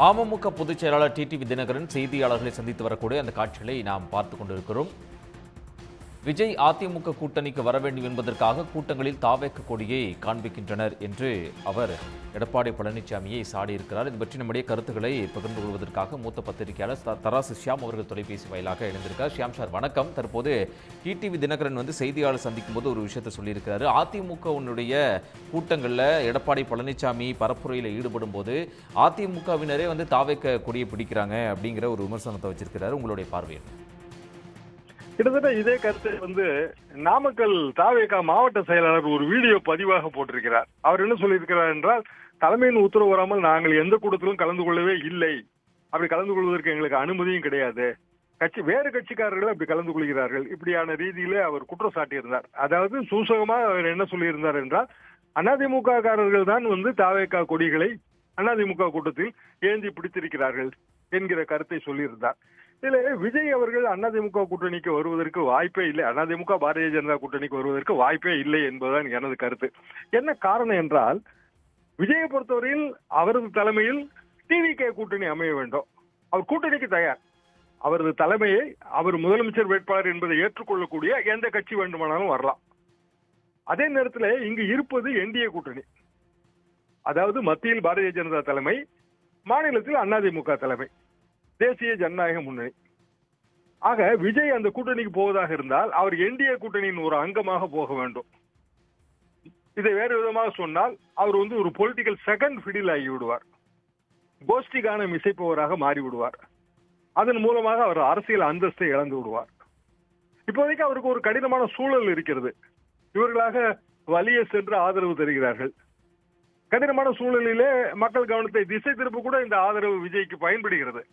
அமமுக பொதுச் செயலாளர் டிடிவி தினகரன் செய்தியாளர்களை சந்தித்து வரக்கூடிய அந்த காட்சிகளை நாம் பார்த்து கொண்டிருக்கிறோம். விஜய் அதிமுக கூட்டணிக்கு வர வேண்டும் என்பதற்காக கூட்டங்களில் தாவேக்க கொடியை காண்பிக்கின்றனர் என்று அவர் எடப்பாடி பழனிசாமியை சாடியிருக்கிறார். இது பற்றி நம்முடைய கருத்துக்களை பகிர்ந்து கொள்வதற்காக மூத்த பத்திரிகையாளர் தராசு ஷியாம் அவர்கள் தொலைபேசி வாயிலாக இணைந்திருக்கார். ஷியாம் சார் வணக்கம். தற்போது டிடிவி தினகரன் செய்தியாளர் சந்திக்கும் போது ஒரு விஷயத்தை சொல்லியிருக்கிறாரு. அதிமுகவினுடைய கூட்டங்களில் எடப்பாடி பழனிசாமி பரப்புரையில் ஈடுபடும் போது அதிமுகவினரே தாவேக்க கொடியை பிடிக்கிறாங்க அப்படிங்கிற ஒரு விமர்சனத்தை வச்சிருக்கிறாரு. உங்களுடைய பார்வை என்ன? கிட்டத்தட்ட இதே கருத்தை நாமக்கல் தாவேகா மாவட்ட செயலாளர் ஒரு வீடியோ பதிவாக போட்டிருக்கிறார். அவர் என்ன சொல்லியிருக்கிறார் என்றால், தலைமையின் உத்தரவு வராமல் நாங்கள் எந்த கூட்டத்திலும் கலந்து கொள்ளவே இல்லை, அப்படி கலந்து கொள்வதற்கு எங்களுக்கு அனுமதியும் கிடையாது, வேறு கட்சிக்காரர்கள் அப்படி கலந்து கொள்கிறார்கள், இப்படியான ரீதியிலே அவர் குற்றம் சாட்டியிருந்தார். அதாவது சூசகமா அவர் என்ன சொல்லியிருந்தார் என்றால், அதிமுக காரர்கள் தான் தாவேகா கொடிகளை அதிமுக கூட்டத்தில் ஏந்தி பிடித்திருக்கிறார்கள் என்கிற கருத்தை சொல்லியிருந்தார். இதுல விஜய் அவர்கள் அதிமுக கூட்டணிக்கு வருவதற்கு வாய்ப்பே இல்லை, அதிமுக பாரதிய ஜனதா கூட்டணிக்கு வருவதற்கு வாய்ப்பே இல்லை என்பதுதான் எனது கருத்து. என்ன காரணம் என்றால், விஜயை பொறுத்தவரையில் அவரது தலைமையில் டிவிகே கூட்டணி அமைய வேண்டும். அவர் கூட்டணிக்கு தயார். அவரது தலைமையை அவர் முதலமைச்சர் வேட்பாளர் என்பதை ஏற்றுக்கொள்ளக்கூடிய எந்த கட்சி வேண்டுமானாலும் வரலாம். அதே நேரத்தில் இங்கு இருப்பது என்டிஏ கூட்டணி, அதாவது மத்தியில் பாரதிய ஜனதா தலைமை, மாநிலத்தில் அதிமுக தலைமை, தேசிய ஜனநாயக முன்னணி. ஆக விஜய் அந்த கூட்டணிக்கு போவதாக இருந்தால் அவர் என்டிஏ கூட்டணியின் ஒரு அங்கமாக போக வேண்டும். இதை வேறு விதமாக சொன்னால் அவர் ஒரு பொலிட்டிக்கல் செகண்ட் ஃபிடில் ஆகி விடுவார், கோஷ்டி கானம் இசைப்பவராக மாறி விடுவார். அதன் மூலமாக அவர் அரசியல் அந்தஸ்தை இழந்து விடுவார். இப்போதைக்கு அவருக்கு ஒரு கடினமான சூழல் இருக்கிறது. இவர்களாக வலிய சென்று ஆதரவு தருகிறார்கள். கடினமான சூழலிலே மக்கள் கவனத்தை திசை திருப்ப கூட இந்த ஆதரவு விஜய்க்கு பயன்படுகிறது.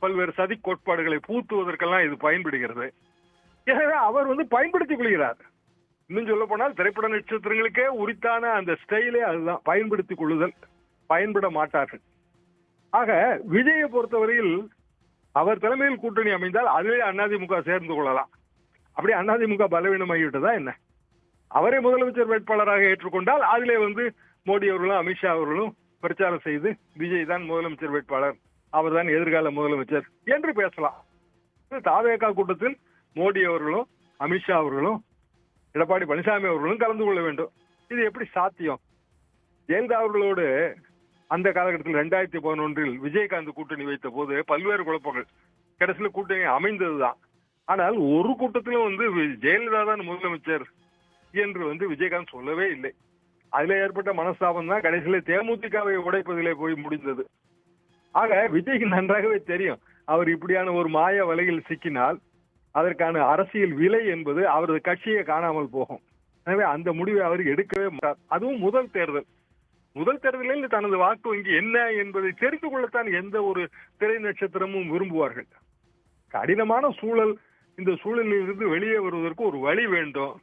பல்வேறு சதி கோட்பாடுகளை பூத்துவதற்கெல்லாம் இது பயன்படுகிறது. எனவே அவர் பயன்படுத்திக் கொள்கிறார். இன்னும் சொல்ல போனால் திரைப்பட நட்சத்திரங்களுக்கே உரித்தான அந்த ஸ்டைலே அதுதான், பயன்படுத்திக் கொள்ளுதல். பயன்பட மாட்டார்கள். ஆக விஜயை பொறுத்தவரையில் அவர் தலைமையில் கூட்டணி அமைந்தால் அதிலே அதிமுக சேர்ந்து கொள்ளலாம். அப்படி அதிமுக பலவீனமாகிவிட்டதா என்ன? அவரே முதலமைச்சர் வேட்பாளராக ஏற்றுக்கொண்டால் அதிலே மோடி அவர்களும் அமித்ஷா அவர்களும் பிரச்சாரம் செய்து விஜய் தான் முதலமைச்சர் வேட்பாளர், அவர் தான் எதிர்கால முதலமைச்சர் என்று பேசலாம். தாவேகா கூட்டத்தில் மோடி அவர்களும் அமித்ஷா அவர்களும் எடப்பாடி பழனிசாமி அவர்களும் கலந்து கொள்ள வேண்டும். இது எப்படி சாத்தியம்? ஜெயலலிதா அவர்களோடு அந்த காலகட்டத்தில் 2011 விஜயகாந்த் கூட்டணி வைத்த போது பல்வேறு குழப்பங்கள், கடைசியில் கூட்டணி அமைந்ததுதான். ஆனால் ஒரு கூட்டத்திலும் ஜெயலலிதா தான் முதலமைச்சர் என்று விஜயகாந்த் சொல்லவே இல்லை. அதுல ஏற்பட்ட மனஸ்தாபம் தான் கடைசியில தேமுதிகவை உடைப்பதிலே போய் முடிந்தது. ஆக விஜய்க்கு நன்றாகவே தெரியும், அவர் இப்படியான ஒரு மாய வலையில் சிக்கினால் அதற்கான அரசியல் விலை என்பது அவரது கட்சியை காணாமல் போகும். எனவே அந்த முடிவை அவர் எடுக்கவே மாட்டார். அதுவும் முதல் தேர்தலில் தனது வாக்கு வங்கி என்ன என்பதை தெரிந்து கொள்ளத்தான் எந்த ஒரு திரை நட்சத்திரமும் விரும்புவார்கள். கடினமான சூழல். இந்த சூழலில் இருந்து வெளியே வருவதற்கு ஒரு வழி வேண்டும்.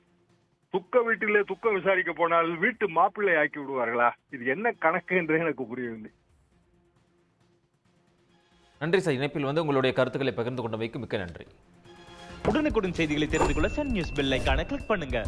துக்க வீட்டிலே துக்கம் விசாரிக்க போனால் வீட்டு மாப்பிள்ளை ஆக்கி விடுவார்களா? இது என்ன கணக்கு என்று எனக்கு புரியவில்லை. நன்றி சார். இணைப்பில் உங்களுடைய கருத்துக்களை பகிர்ந்து கொண்டமைக்கு மிக்க நன்றி. உடனுக்குடன் செய்திகளை தெரிந்து கொள்ள சன் நியூஸ் பெல் ஐகானை கிளிக் பண்ணுங்க.